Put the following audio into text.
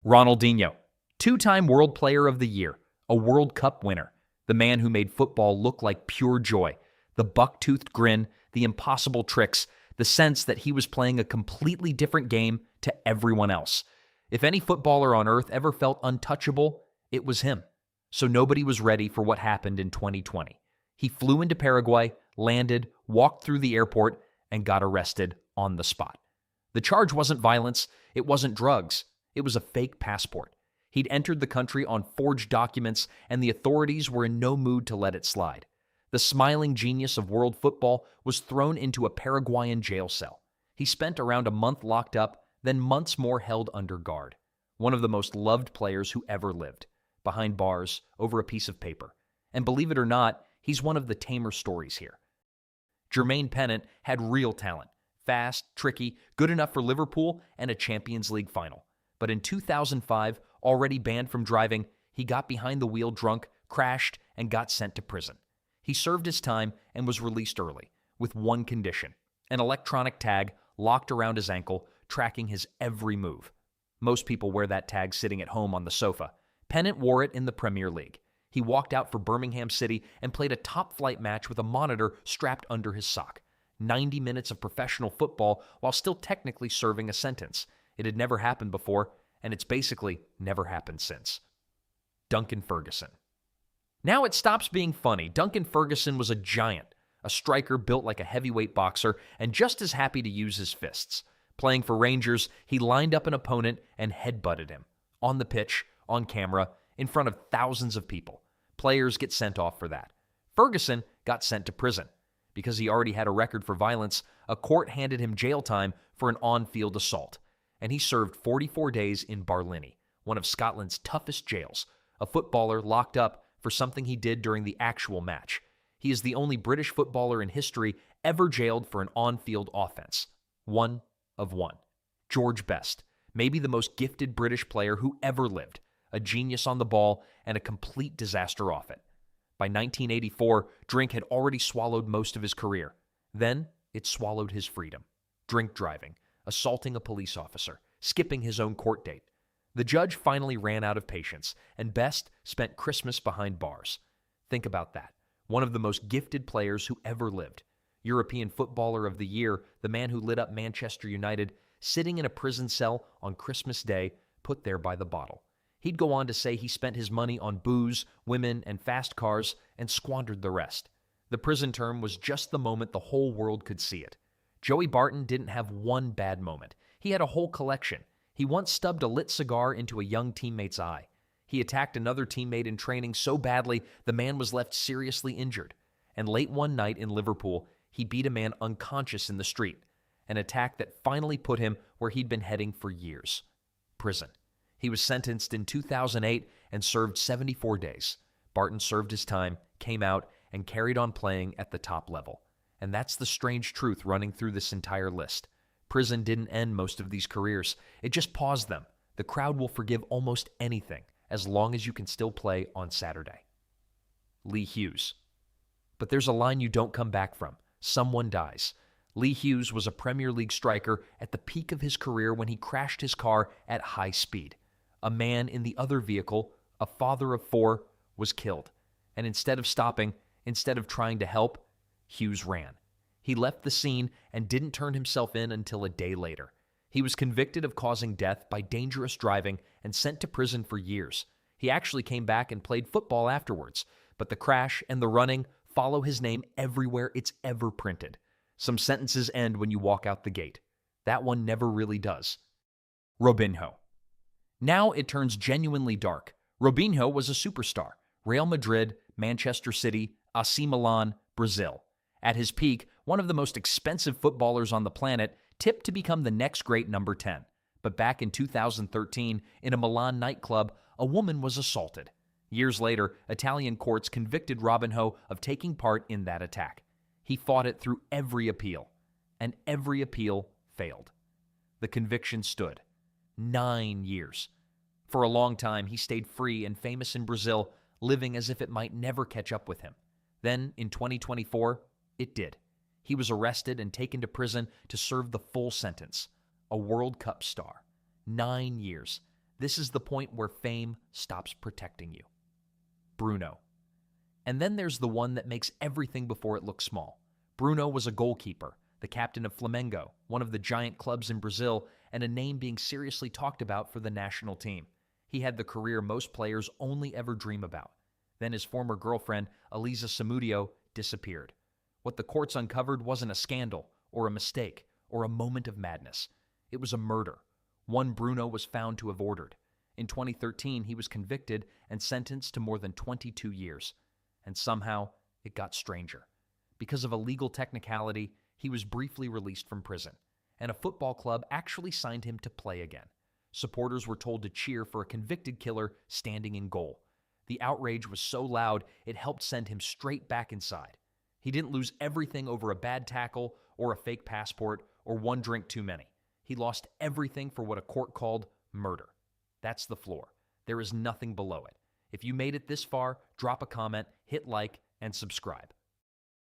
Ronaldinho, two-time World Player of the Year, a World Cup winner, the man who made football look like pure joy, the buck-toothed grin, the impossible tricks, the sense that he was playing a completely different game to everyone else. If any footballer on earth ever felt untouchable, it was him. So nobody was ready for what happened in 2020. He flew into Paraguay, landed, walked through the airport, and got arrested on the spot. The charge wasn't violence, it wasn't drugs. It was a fake passport. He'd entered the country on forged documents, and the authorities were in no mood to let it slide. The smiling genius of world football was thrown into a Paraguayan jail cell. He spent around a month locked up, then months more held under guard. One of the most loved players who ever lived, behind bars, over a piece of paper. And believe it or not, he's one of the tamer stories here. Jermaine Pennant had real talent. Fast, tricky, good enough for Liverpool and a Champions League final. But in 2005, already banned from driving, he got behind the wheel drunk, crashed, and got sent to prison. He served his time and was released early, with one condition: an electronic tag locked around his ankle, tracking his every move. Most people wear that tag sitting at home on the sofa. Pennant wore it in the Premier League. He walked out for Birmingham City and played a top-flight match with a monitor strapped under his sock. 90 minutes of professional football while still technically serving a sentence. It had never happened before, and it's basically never happened since. Duncan Ferguson. Now it stops being funny. Duncan Ferguson was a giant, a striker built like a heavyweight boxer, and just as happy to use his fists. Playing for Rangers, he lined up an opponent and headbutted him. On the pitch, on camera, in front of thousands of people. Players get sent off for that. Ferguson got sent to prison. Because he already had a record for violence, a court handed him jail time for an on-field assault. And he served 44 days in Barlinnie, one of Scotland's toughest jails, a footballer locked up for something he did during the actual match. He is the only British footballer in history ever jailed for an on-field offense. One of one. George Best, maybe the most gifted British player who ever lived, a genius on the ball and a complete disaster off it. By 1984, drink had already swallowed most of his career. Then, it swallowed his freedom. Drink driving, assaulting a police officer, skipping his own court date. The judge finally ran out of patience, and Best spent Christmas behind bars. Think about that. One of the most gifted players who ever lived. European Footballer of the Year, the man who lit up Manchester United, sitting in a prison cell on Christmas Day, put there by the bottle. He'd go on to say he spent his money on booze, women, and fast cars, and squandered the rest. The prison term was just the moment the whole world could see it. Joey Barton didn't have one bad moment. He had a whole collection. He once stubbed a lit cigar into a young teammate's eye. He attacked another teammate in training so badly the man was left seriously injured. And late one night in Liverpool, he beat a man unconscious in the street, an attack that finally put him where he'd been heading for years: prison. He was sentenced in 2008 and served 74 days. Barton served his time, came out, and carried on playing at the top level. And that's the strange truth running through this entire list. Prison didn't end most of these careers. It just paused them. The crowd will forgive almost anything as long as you can still play on Saturday. Lee Hughes. But there's a line you don't come back from. Someone dies. Lee Hughes was a Premier League striker at the peak of his career when he crashed his car at high speed. A man in the other vehicle, a father of four, was killed. And instead of stopping, instead of trying to help, Hughes ran. He left the scene and didn't turn himself in until a day later. He was convicted of causing death by dangerous driving and sent to prison for years. He actually came back and played football afterwards, but the crash and the running follow his name everywhere it's ever printed. Some sentences end when you walk out the gate. That one never really does. Robinho. Now it turns genuinely dark. Robinho was a superstar. Real Madrid, Manchester City, AC Milan, Brazil. At his peak, one of the most expensive footballers on the planet, tipped to become the next great number 10. But back in 2013, in a Milan nightclub, a woman was assaulted. Years later, Italian courts convicted Robinho of taking part in that attack. He fought it through every appeal, and every appeal failed. The conviction stood. 9 years. For a long time, he stayed free and famous in Brazil, living as if it might never catch up with him. Then, in 2024, it did. He was arrested and taken to prison to serve the full sentence. A World Cup star. 9 years. This is the point where fame stops protecting you. Bruno. And then there's the one that makes everything before it look small. Bruno was a goalkeeper, the captain of Flamengo, one of the giant clubs in Brazil, and a name being seriously talked about for the national team. He had the career most players only ever dream about. Then his former girlfriend, Elisa Samudio, disappeared. What the courts uncovered wasn't a scandal, or a mistake, or a moment of madness. It was a murder, one Bruno was found to have ordered. In 2013, he was convicted and sentenced to more than 22 years. And somehow, it got stranger. Because of a legal technicality, he was briefly released from prison, and a football club actually signed him to play again. Supporters were told to cheer for a convicted killer standing in goal. The outrage was so loud, it helped send him straight back inside. He didn't lose everything over a bad tackle or a fake passport or one drink too many. He lost everything for what a court called murder. That's the floor. There is nothing below it. If you made it this far, drop a comment, hit like, and subscribe.